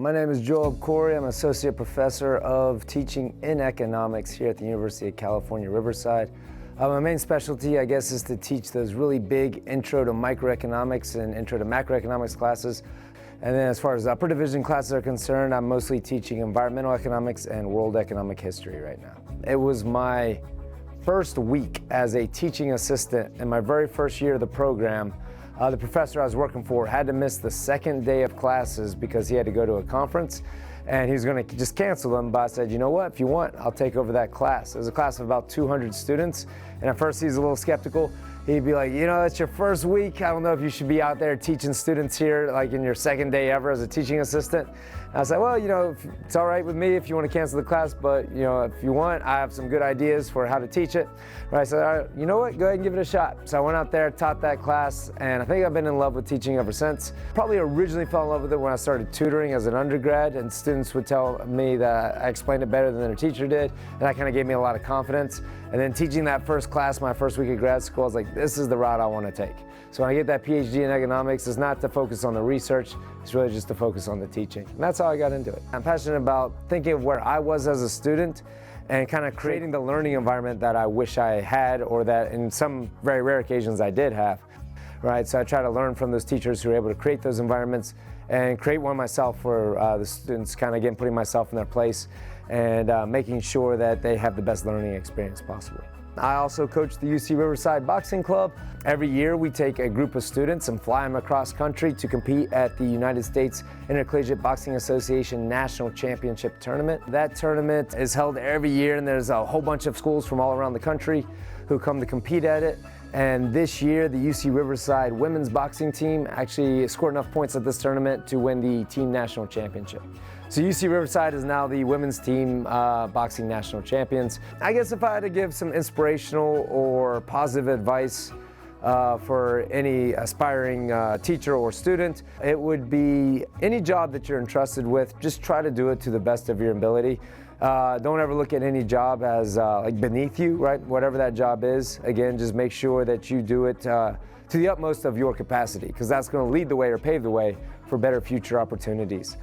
My name is Joab. I'm an associate professor of teaching in economics here at the University of California, Riverside. My main specialty, I guess, is to teach those really big intro to microeconomics and intro to macroeconomics classes. And then as far as upper division classes are concerned, I'm mostly teaching environmental economics and world economic history right now. It was my first week as a teaching assistant in my very first year of the program. The professor I was working for had to miss the second day of classes because he had to go to a conference and he was going to just cancel them. But I said, you know what, if you want, I'll take over that class. It was a class of about 200 students, and at first he was a little skeptical. He'd be like, you know, it's your first week. I don't know if you should be out there teaching students here like in your second day ever as a teaching assistant. And I said, well, you know, it's all right with me if you want to cancel the class, but you know, if you want, I have some good ideas for how to teach it. But I said, all right, you know what, go ahead and give it a shot. So I went out there, taught that class, and I think I've been in love with teaching ever since. Probably originally fell in love with it when I started tutoring as an undergrad, and students would tell me that I explained it better than their teacher did, and that kind of gave me a lot of confidence. And then teaching that first class, my first week of grad school, I was like, this is the route I want to take. So when I get that PhD in economics, it's not to focus on the research, it's really just to focus on the teaching. And that's how I got into it. I'm passionate about thinking of where I was as a student and kind of creating the learning environment that I wish I had, or that in some very rare occasions I did have. Right, so I try to learn from those teachers who are able to create those environments and create one myself for the students, kind of again putting myself in their place and making sure that they have the best learning experience possible. I also coach the UC Riverside Boxing Club. Every year we take a group of students and fly them across country to compete at the United States Intercollegiate Boxing Association National Championship Tournament. That tournament is held every year, and there's a whole bunch of schools from all around the country who come to compete at it. And this year, the UC Riverside women's boxing team actually scored enough points at this tournament to win the team national championship. So UC Riverside is now the women's team boxing national champions. I guess if I had to give some inspirational or positive advice for any aspiring teacher or student, it would be any job that you're entrusted with, just try to do it to the best of your ability. Don't ever look at any job as like beneath you, right? Whatever that job is, again, just make sure that you do it to the utmost of your capacity, because that's going to lead the way or pave the way for better future opportunities.